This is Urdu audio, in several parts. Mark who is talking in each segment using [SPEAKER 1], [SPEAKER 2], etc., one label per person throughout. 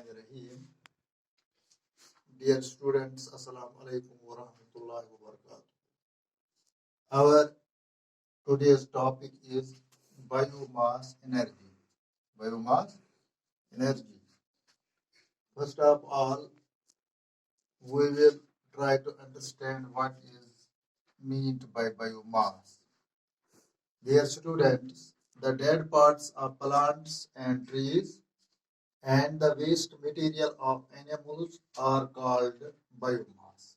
[SPEAKER 1] Bismillahirrahmanirrahim. Dear students, Assalamu alaikum wa rahmatullahi wa barakatuh. Our today's topic is biomass energy. Biomass energy. First of all, we will try to understand what is meant by biomass. Dear students, the dead parts of plants and trees and the waste material of animals are called biomass.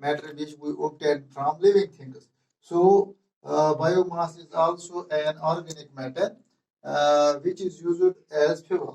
[SPEAKER 1] matter which we obtain from living things. So biomass is also an organic matter which is used as fuel,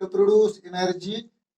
[SPEAKER 1] to produce energy,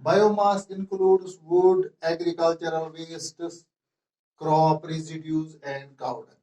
[SPEAKER 1] Biomass includes wood, agricultural wastes, crop residues and cow dung.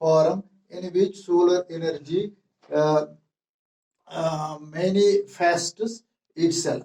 [SPEAKER 1] form in which solar energy manifests itself.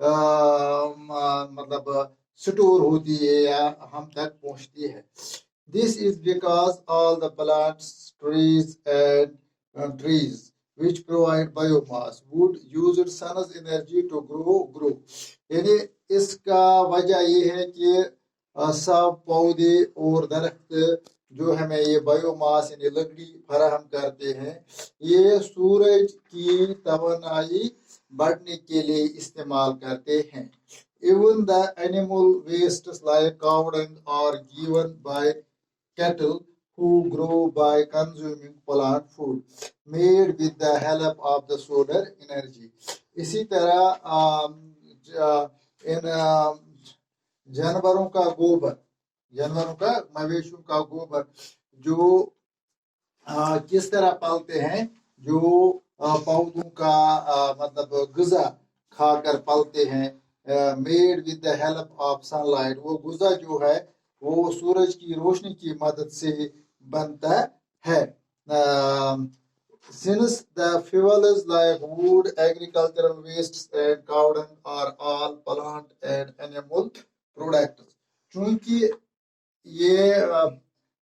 [SPEAKER 1] مطلب سٹور ہوتی ہے یا ہم تک پہنچتی ہے. This is because all the plants, trees and trees which provide biomass would use its sun's energy to grow. یعنی اس کا وجہ یہ ہے کہ سب پودے اور درخت جو ہمیں یہ بایو ماس یعنی لکڑی فراہم کرتے ہیں یہ سورج کی توانائی بڑھنے کے لیے استعمال کرتے ہیں. Even the animal wastes like cow dung are given by cattle who grow by consuming plant food made with the help of the solar energy. اسی طرح ان جانوروں کا گوبر مویشیوں کا گوبر جو کس طرح پالتے ہیں جو پودوں کا مطلب غذا کھا کر پالتے ہیں made with the help of sunlight وہ غذا جو ہے وہ سورج کی روشنی کی مدد سے بنتا ہے. Since the fuels like wood, agricultural wastes and cow dung are all plant and animal products. چونکہ یہ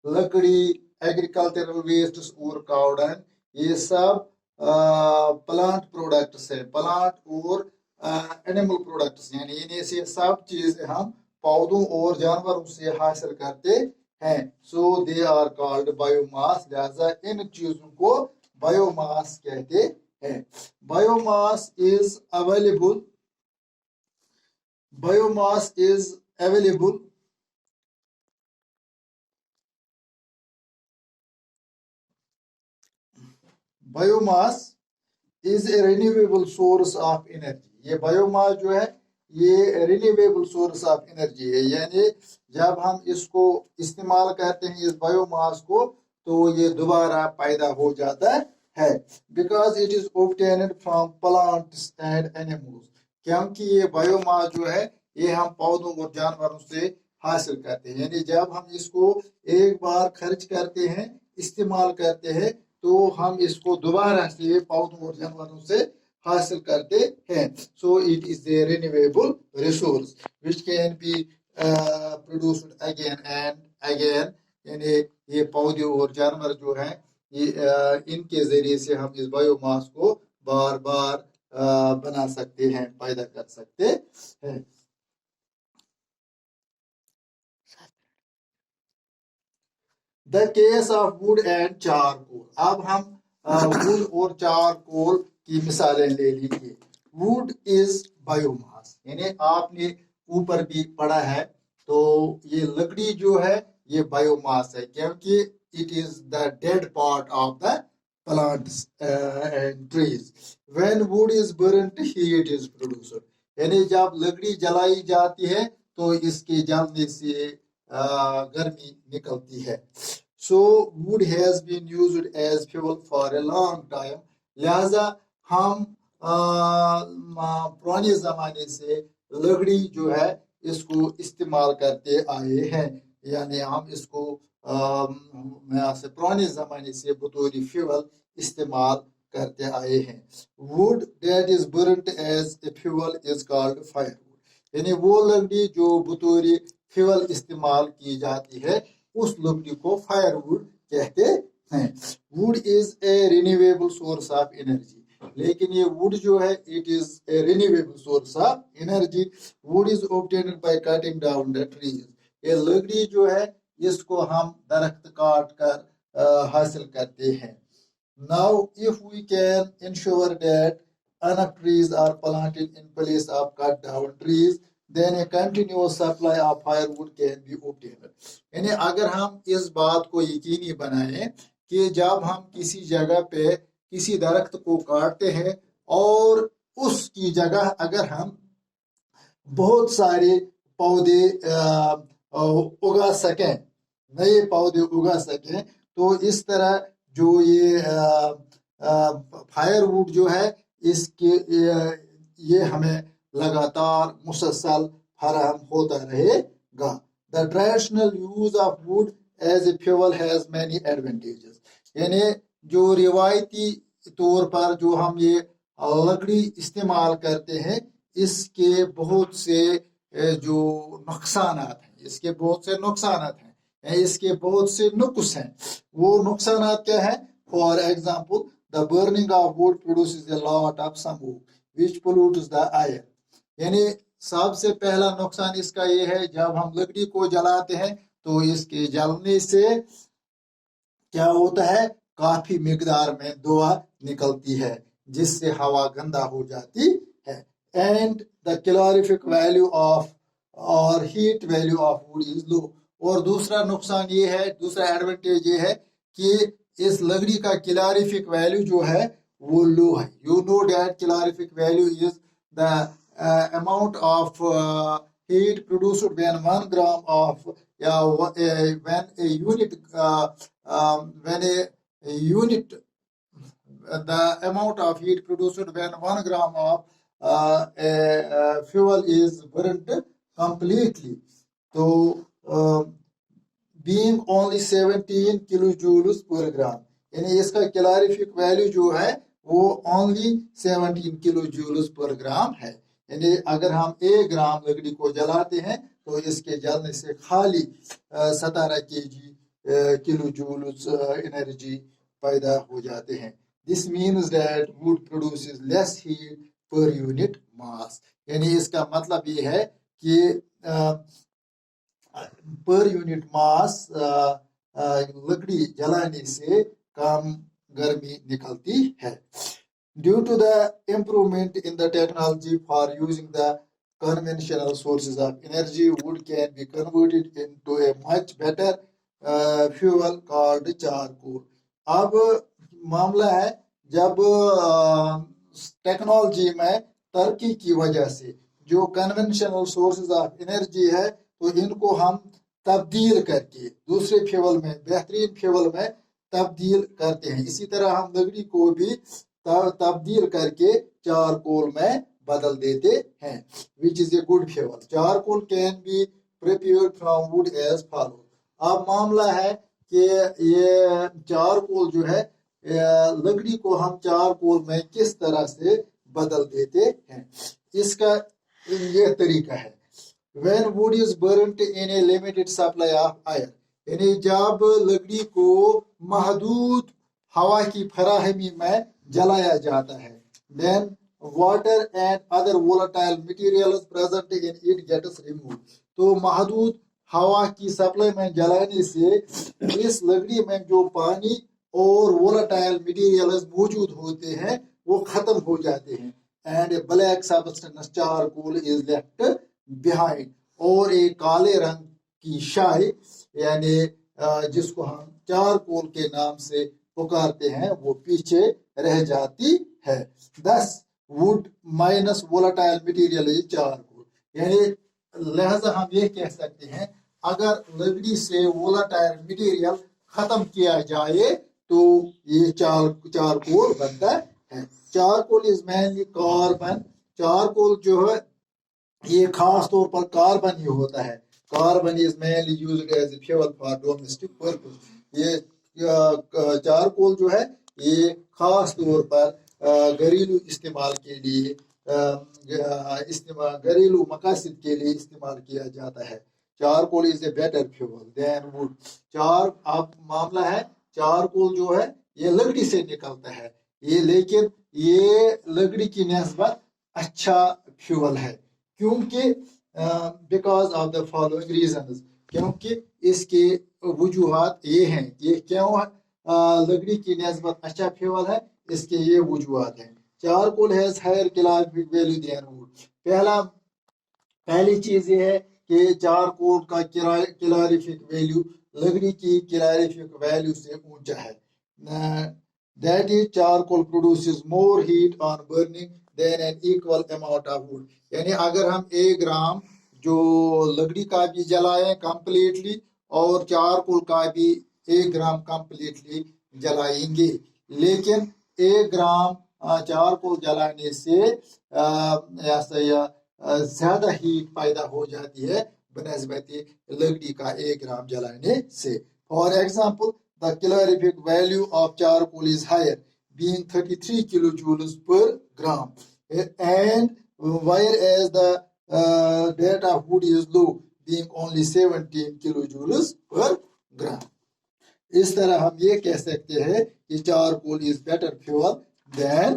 [SPEAKER 1] لکڑی ایگریکلچرل ویسٹس اور کاو ڈنگ یہ سب پلانٹ پروڈکٹس ہیں پلانٹ اور اینیمل پروڈکٹس یعنی انہیں سے سب چیزیں ہم پودوں اور جانوروں سے حاصل کرتے ہیں. سو دے آر کالڈ بایو ماس لہذا ان چیزوں کو بایو ماس کہتے ہیں. Bio mass is available Biomass is a renewable source of energy. یہ بایوماس جو ہے یہ رینیویبل سورس آف انرجی ہے یعنی جب ہم اس کو استعمال کرتے ہیں اس بایوماس کو تو یہ دوبارہ پیدا ہو جاتا ہے. Because it is obtained from plants and animals. کیونکہ یہ بایوماس جو ہے یہ ہم پودوں اور جانوروں سے حاصل کرتے ہیں یعنی جب ہم اس کو ایک بار خرچ کرتے ہیں استعمال کرتے ہیں تو ہم اس کو دوبارہ سے پودوں اور جانوروں سے حاصل کرتے ہیں. So it is a renewable resource which can be produced again and again یعنی یہ پودے اور جانور جو ہیں یہ ان کے ذریعے سے ہم اس بایو ماس کو بار بار بنا سکتے ہیں پیدا کر سکتے ہیں. The case of wood and charcoal. اب ہم wood اور charcoal کی مثالیں لے لیجیے. Wood is biomass یعنی آپ نے اوپر بھی پڑھا ہے تو یہ لکڑی جو ہے یہ بایو ماس ہے کیونکہ it is the dead part of the plants and trees. When wood is burnt, heat is produced. یعنی جب لکڑی جلائی جاتی ہے تو اس کے جلنے سے گرمی نکلتی ہے. So wood has been used as fuel for a long time. لہذا ہم پرانے زمانے سے لکڑی جو ہے اس کو استعمال کرتے آئے ہیں یعنی ہم اس کو پرانے زمانے سے بطور فیول استعمال کرتے آئے ہیں. Wood that is burnt as a fuel is called firewood. یعنی وہ لکڑی جو بطور فیول استعمال کی جاتی ہے اس لکڑی کو فائر ووڈ کہتے ہیں. Would is a renewable source of energy لیکن یہ ووڈ جو ہے it is a renewable source of energy. Would is obtained by cutting down the trees. یہ لکڑی جو ہے اس کو ہم درخت کاٹ کر حاصل کرتے ہیں. Now if we can ensure that enough trees are planted in place of cut down trees then a continuous supply of firewood can be obtained. یعنی اگر ہم اس بات کو یقینی بنائیں کہ جب ہم کسی جگہ پہ کسی درخت کو کاٹتے ہیں اور اس کی جگہ اگر ہم بہت سارے پودے اگا سکیں نئے پودے اگا سکیں تو اس طرح جو یہ فائر ووڈ جو ہے اس کے یہ ہمیں لگاتار مسلسل فراہم ہوتا رہے گا. The traditional use of wood as a fuel has many advantages. یعنی جو روایتی طور پر جو ہم یہ لکڑی استعمال کرتے ہیں اس کے بہت سے جو نقصانات ہیں، اس کے بہت سے نقصانات ہیں، اس کے بہت سے نقص ہیں. وہ نقصانات کیا ہے؟ For example the burning of wood produces a lot of smoke which pollutes the air. یعنی سب سے پہلا نقصان اس کا یہ ہے، جب ہم لکڑی کو جلاتے ہیں تو اس کے جلنے سے کیا ہوتا ہے؟ کافی مقدار میں دھواں نکلتی ہے جس سے ہوا گندا ہو جاتی ہے. اینڈ دا کیلوریفک ویلیو آف اور ہیٹ ویلیو آف ووڈ از لو. اور دوسرا نقصان یہ ہے، دوسرا ایڈوانٹیج یہ ہے کہ اس لکڑی کا کیلوریفک ویلیو جو ہے وہ لو ہے. You know that calorific value is the amount of heat produced when 1 gram of when a unit the amount of heat produced when 1 gram of fuel is burnt completely. So being only 17 kilojoules per gram. یعنی اس کا کیلوریفک ویلیو جو ہے وہ only 17 کلو جولز پر گرام ہے. یعنی اگر ہم 1 گرام لکڑی کو جلاتے ہیں تو اس کے جلنے سے خالی 17 کلو جولز انرجی پیدا ہو جاتے ہیں. This means that wood produces less heat per unit mass. یعنی اس کا مطلب یہ ہے کہ پر یونٹ ماس لکڑی جلانے سے کم گرمی نکلتی ہے. Due to the improvement in the technology for using the conventional sources of energy, wood can be converted into a much better fuel called charcoal. اب معاملہ ہے جب ٹیکنالوجی میں ترقی کی وجہ سے جو کنونشنل سورسز آف انرجی ہے تو ان کو ہم تبدیل کر کے دوسرے فیول میں، بہترین فیول میں تبدیل کرتے ہیں. اسی طرح ہم لکڑی کو بھی تبدیل کر کے چارکول میں بدل دیتے ہیں which is a good fuel. Charcoal can be prepared from wood as follows. اب معاملہ ہے کہ یہ چارکول جو ہے لکڑی کو ہم چارکول میں کس طرح سے بدل دیتے ہیں. اس کا یہ طریقہ ہے when wood is burnt in a limited supply of air. یعنی جب لکڑی کو محدود ہوا کی فراہمی میں جلایا جاتا ہے then water and other volatile materials present in it gets removed. تو محدود ہوا کی سپلائی میں جلانے سے اس لکڑی میں جو پانی اور volatile materials موجود ہوتے ہیں وہ ختم ہو جاتے ہیں and a black substance charcoal is left behind. اور ایک کالے رنگ کی شائی یعنی جس کو ہم چارکول کے نام سے پکارتے ہیں وہ پیچھے رہ جاتی ہے. Thus wood minus volatile material is charcoal. یعنی لہذا ہم یہ کہہ سکتے ہیں اگر لکڑی سے volatile material ختم کیا جائے تو یہ چارکول بنتا ہے. Charcoal is mainly carbon. Charcoal جو ہے یہ خاص طور پر کاربن ہی ہوتا ہے. Carbon is mainly used as a fuel for domestic purpose. یہ چارکول جو ہے یہ خاص طور پر گھریلو استعمال کے لیے گھریلو مقاصد کے لیے استعمال کیا جاتا ہے. Charcoal is a better fuel than wood. اب معاملہ ہے چارکول جو ہے یہ لکڑی سے نکلتا ہے لیکن یہ لکڑی کی نسبت اچھا فیول ہے کیونکہ because of the following reasons. کیونکہ اس کے وجوہات یہ ہیں کہ کیوں لکڑی کی نسبت اچھا فیول ہے. اس کے یہ وجوہات ہیں. Charcoal has higher calorific value than wood. پہلی چیز یہ ہے کہ چارکول کا کیلوریفک ویلیو لکڑی کی کیلوریفک ویلیو سے اونچا ہے. That is charcoal produces more heat on burning than an equal amount of wood. یعنی اگر ہم 1 گرام جو لکڑی کا بھی جلائیں کمپلیٹلی اور چارکول کا بھی 1 گرام کمپلیٹلی جلائیں گے لیکن 1 گرام چارکول جلانے سے زیادہ ہیٹ پیدا ہو جاتی ہے بنسبت لکڑی کا 1 گرام جلانے سے. For example the calorific value of charcoal is higher being 33 kilojoules per gram and whereas the rate of wood is low, being only 17 kilojoules per gram. اس طرح ہم یہ کہہ سکتے ہیں کہ charcoal is better fuel than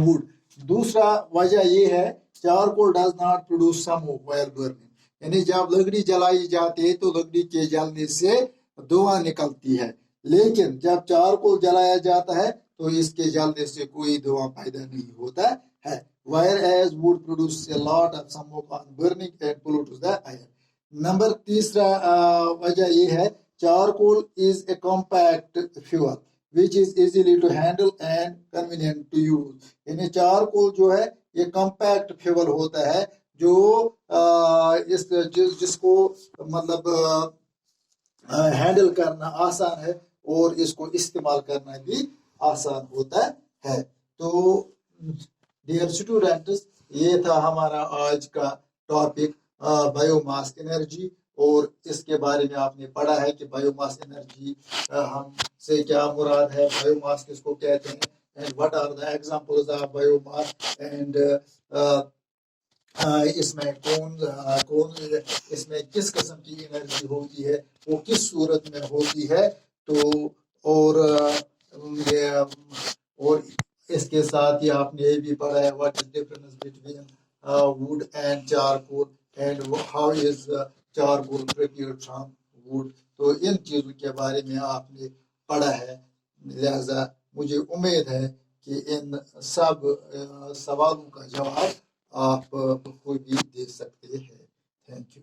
[SPEAKER 1] wood. دوسرا وجہ یہ ہے charcoal does not produce smoke while burning, یعنی جب لکڑی جلائی جاتی ہے تو لکڑی کے جلنے سے دھواں نکلتی ہے، لیکن جب چارکول جلایا جاتا ہے تو اس کے جلنے سے کوئی دھواں پیدا نہیں ہوتا ہے. whereas wood produces a lot of smoke on burning and pollutes the air. Number تیسرا وجہ یہ ہے charcoal is a compact fuel which is easily to handle and convenient to use. یعنی چارکول جو ہے یہ کمپیکٹ فیول ہوتا ہے جو جس کو مطلب ہینڈل کرنا آسان ہے اور اس کو استعمال کرنا بھی آسان ہوتا ہے. تو ڈیئر اسٹوڈنٹس، یہ تھا ہمارا آج کا ٹاپک بایو ماس انرجی، اور اس کے بارے میں آپ نے پڑھا ہے کہ بایو ماس انرجی ہم سے کیا مراد ہے، بایو ماس کس کو کہتے ہیں، and what are the examples of biomass, and اس میں اس میں کس قسم کی انرجی ہوتی ہے، وہ کس صورت میں ہوتی ہے. تو اور اس کے ساتھ ہی آپ نے یہ بھی پڑھا ہے what is difference between wood and charcoal and how is charcoal prepared from wood. تو ان چیزوں کے بارے میں آپ نے پڑھا ہے، لہذا مجھے امید ہے کہ ان سب سوالوں کا جواب آپ بخوبی دے سکتے ہیں. Thank you.